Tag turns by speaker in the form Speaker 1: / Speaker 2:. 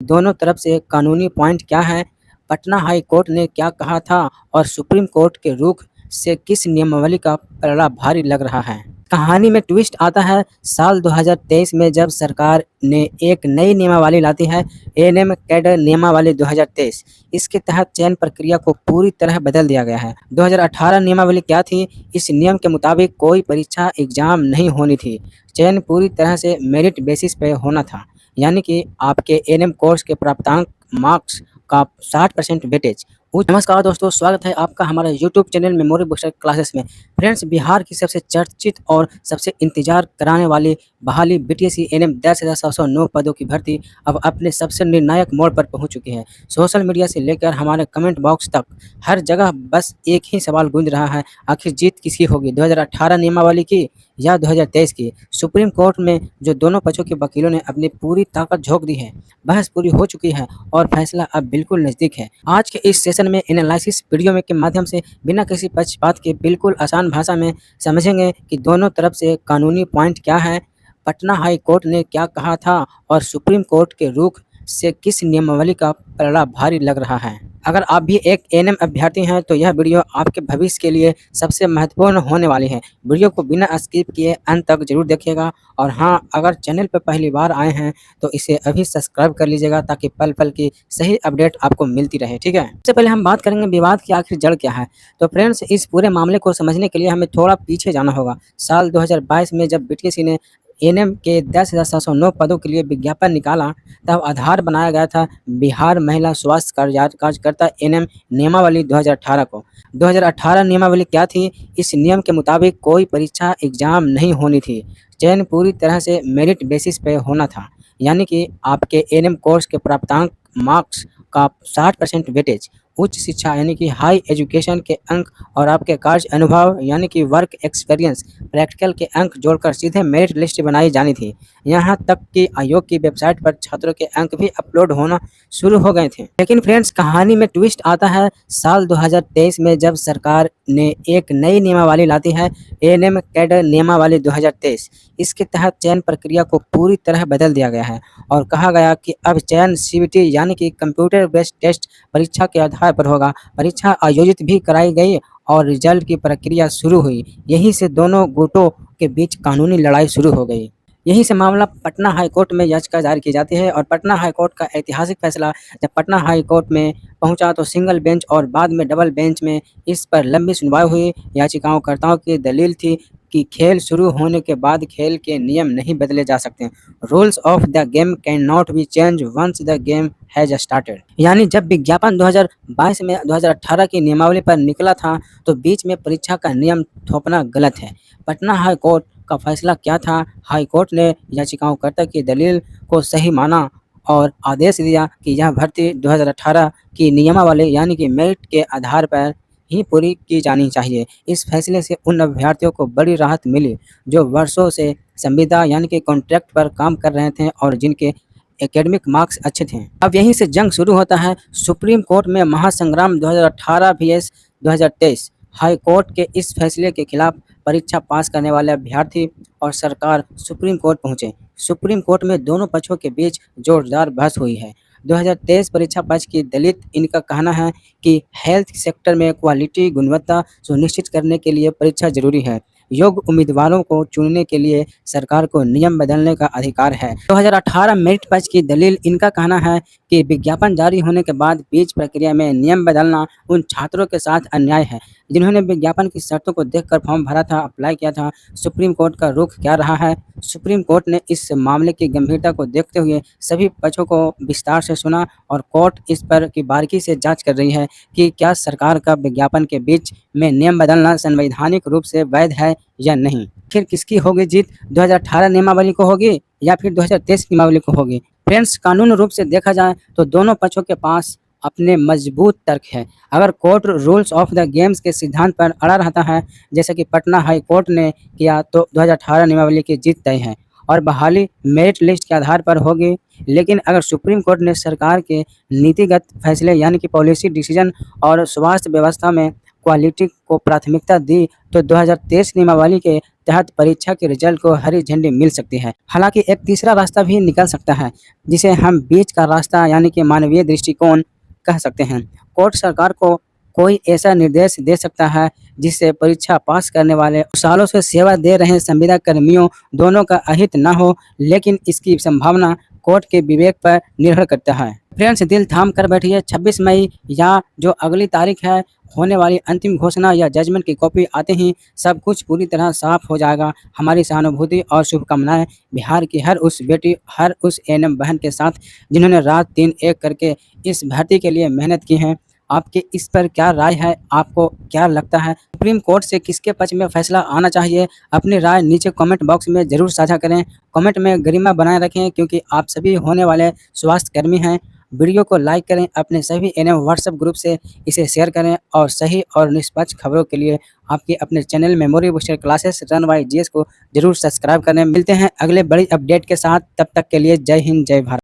Speaker 1: दोनों तरफ से कानूनी पॉइंट क्या है, पटना हाई कोर्ट ने क्या कहा था और सुप्रीम कोर्ट के रुख से किस नियमावली का पलड़ा भारी लग रहा है। कहानी में ट्विस्ट आता है साल 2023 में, जब सरकार ने एक नई नियमावली लाती है, एएनएम कैडर नियमावली 2023। इसके तहत चयन प्रक्रिया को पूरी तरह बदल दिया गया है। 2018 नियमावली क्या थी? इस नियम के मुताबिक कोई परीक्षा एग्जाम नहीं होनी थी, चयन पूरी तरह से मेरिट बेसिस पे होना था, यानी कि आपके एएनएम कोर्स के प्राप्तांक मार्क्स का 60% वेटेज। नमस्कार दोस्तों, स्वागत है आपका हमारे YouTube channel memory booster classes में। फ्रेंड्स, बिहार की सबसे चर्चित और सबसे इंतजार कराने वाली बहाली बीटीएससी एएनएम 10,709 पदों की भर्ती अब अपने सबसे निर्णायक मोड़ पर पहुंच चुकी है। सोशल मीडिया से लेकर हमारे कमेंट बॉक्स तक हर जगह बस एक ही सवाल गूंज रहा है, आखिर जीत किसकी होगी, 2018 नियमावली की या 2023 की? सुप्रीम कोर्ट में जो दोनों पक्षों के वकीलों ने अपनी पूरी ताकत झोंक दी है, बहस पूरी हो चुकी है और फैसला अब बिल्कुल नज़दीक है। आज के इस सेशन में एनालिसिस वीडियो में के माध्यम से बिना किसी पक्षपात के बिल्कुल आसान भाषा में समझेंगे कि दोनों तरफ से कानूनी पॉइंट क्या है, पटना हाई कोर्ट ने क्या कहा था और सुप्रीम कोर्ट के रुख से किस नियमावली का पलड़ा भारी लग रहा है। अगर आप भी एक एएनएम अभ्यर्थी हैं तो यह वीडियो आपके भविष्य के लिए सबसे महत्वपूर्ण होने वाली है। वीडियो को बिना स्किप किए अंत तक जरूर देखिएगा और हाँ, अगर चैनल पर पहली बार आए हैं तो इसे अभी सब्सक्राइब कर लीजिएगा ताकि पल पल की सही अपडेट आपको मिलती रहे। ठीक है, सबसे पहले हम बात करेंगे विवाद की आखिर जड़ क्या है। तो फ्रेंड्स, इस पूरे मामले को समझने के लिए हमें थोड़ा पीछे जाना होगा। साल 2022 में जब बीटीएससी ने एएनएम के 10,709 पदों के लिए विज्ञापन निकाला, तब आधार बनाया गया था बिहार महिला स्वास्थ्य कार्यकर्ता एएनएम नियमावली 2018 को। 2018 नियमावली क्या थी? इस नियम के मुताबिक कोई परीक्षा एग्जाम नहीं होनी थी, चयन पूरी तरह से मेरिट बेसिस पे होना था, यानी कि आपके एएनएम कोर्स के प्राप्तांक मार्क्स का 60% वेटेज, उच्च शिक्षा यानी कि हाई एजुकेशन के अंक और आपके कार्य अनुभव यानी कि वर्क एक्सपीरियंस प्रैक्टिकल के अंक जोड़कर सीधे मेरिट लिस्ट बनाई जानी थी। यहाँ तक कि आयोग की वेबसाइट पर छात्रों के अंक भी अपलोड होना शुरू हो गए थे। लेकिन फ्रेंड्स, कहानी में ट्विस्ट आता है साल 2023 में, जब सरकार ने एक नई नियमावली लाती है, एएनएम कैडर नियमावली 2023। इसके तहत चयन प्रक्रिया को पूरी तरह बदल दिया गया है और कहा गया कि अब चयन सीबीटी यानी कि कंप्यूटर बेस्ड टेस्ट परीक्षा के आधार पर होगा। परीक्षा आयोजित भी कराई गई और रिजल्ट की प्रक्रिया शुरू हुई। यहीं से दोनों गुटों के बीच कानूनी लड़ाई शुरू हो गई। यहीं से मामला पटना हाई कोर्ट में याचिका दायर की जाती है और पटना हाई कोर्ट का ऐतिहासिक फैसला जब पटना हाई कोर्ट में पहुंचा तो सिंगल बेंच और बाद में डबल बेंच में इस पर लंबी सुनवाई हुई। याचिकाकर्ताओं की दलील थी कि खेल शुरू होने के बाद खेल के नियम नहीं बदले जा सकते। Rules of the game can not be change once the game has started. यानी जब विज्ञापन 2022 में 2018 की नियमावली पर निकला था तो बीच में परीक्षा का नियम थोपना गलत है। पटना हाई कोर्ट का फैसला क्या था? हाई कोर्ट ने याचिकाकर्ता की दलील को सही माना और आदेश दिया कि यह भर्ती 2018 की नियमावली यानी कि मेरिट के आधार पर ही पूरी की जानी चाहिए। इस फैसले से उन अभ्यर्थियों को बड़ी राहत मिली जो वर्षों से संविदा यानी कि कॉन्ट्रैक्ट पर काम कर रहे थे और जिनके एकेडमिक मार्क्स अच्छे थे। अब यहीं से जंग शुरू होता है। सुप्रीम कोर्ट में महासंग्राम 2018 vs 2023। हाई कोर्ट के इस फैसले के खिलाफ परीक्षा पास करने वाले अभ्यर्थी और सरकार सुप्रीम कोर्ट पहुंचे। सुप्रीम कोर्ट में दोनों पक्षों के बीच जोरदार बहस हुई है। 2023 परीक्षा पक्ष की दलित इनका कहना है कि हेल्थ सेक्टर में क्वालिटी गुणवत्ता सुनिश्चित करने के लिए परीक्षा जरूरी है। योग्य उम्मीदवारों को चुनने के लिए सरकार को नियम बदलने का अधिकार है। 2018 मेरिट पक्ष की दलील इनका कहना है कि विज्ञापन जारी होने के बाद बीच प्रक्रिया में नियम बदलना उन छात्रों के साथ अन्याय है जिन्होंने विज्ञापन की शर्तों को देखकर फॉर्म भरा था, अप्लाई किया था। सुप्रीम कोर्ट का रुख क्या रहा है? सुप्रीम कोर्ट ने इस मामले की गंभीरता को देखते हुए सभी पक्षों को विस्तार से सुना और कोर्ट इस पर की बारीकी से जांच कर रही है कि क्या सरकार का विज्ञापन के बीच में नियम बदलना संवैधानिक रूप से वैध है या नहीं। फिर किसकी होगी जीत? 2018 नियमावली को होगी या फिर 2023 नियमावली को होगी? फ्रेंड्स, कानून रूप से देखा जाए तो दोनों पक्षों के पास अपने मजबूत तर्क है। अगर court rules of the games के सिद्धांत पर अड़ा रहता है जैसे कि पटना हाई कोर्ट ने किया तो 2018 नियमावली की जीत तय है और बहाली मेरिट लिस्ट के आधार पर होगी। लेकिन अगर सुप्रीम कोर्ट ने सरकार के नीतिगत फैसले यानी कि पॉलिसी डिसीजन और स्वास्थ्य व्यवस्था में क्वालिटी को प्राथमिकता दी तो 2023 नियमावली के तहत परीक्षा के रिजल्ट को हरी झंडी मिल सकती है। हालांकि एक तीसरा रास्ता भी निकल सकता है, जिसे हम बीच का रास्ता यानी कि मानवीय दृष्टिकोण कह सकते हैं। कोर्ट सरकार को कोई ऐसा निर्देश दे सकता है जिससे परीक्षा पास करने वाले सालों से सेवा दे रहे संविदा कर्मियों दोनों का अहित न हो, लेकिन इसकी संभावना कोर्ट के विवेक पर निर्भर करता है। फ्रेंड्स, दिल थाम कर बैठिए, 26 मई या जो अगली तारीख है, होने वाली अंतिम घोषणा या जजमेंट की कॉपी आते ही सब कुछ पूरी तरह साफ हो जाएगा। हमारी सहानुभूति और शुभकामनाएं बिहार की हर उस बेटी, हर उस एएनएम बहन के साथ जिन्होंने रात दिन एक करके इस भर्ती के लिए मेहनत की है। आपकी इस पर क्या राय है? आपको क्या लगता है सुप्रीम कोर्ट से किसके पक्ष में फैसला आना चाहिए? अपनी राय नीचे कमेंट बॉक्स में ज़रूर साझा करें। कमेंट में गरिमा बनाए रखें, क्योंकि आप सभी होने वाले स्वास्थ्यकर्मी हैं। वीडियो को लाइक करें, अपने सभी एएनएम व्हाट्सएप ग्रुप से इसे शेयर करें और सही और निष्पक्ष खबरों के लिए आपके अपने channel memory booster classes run by GS को जरूर सब्सक्राइब करें। मिलते हैं अगले बड़ी अपडेट के साथ, तब तक के लिए जय हिंद, जय भारत।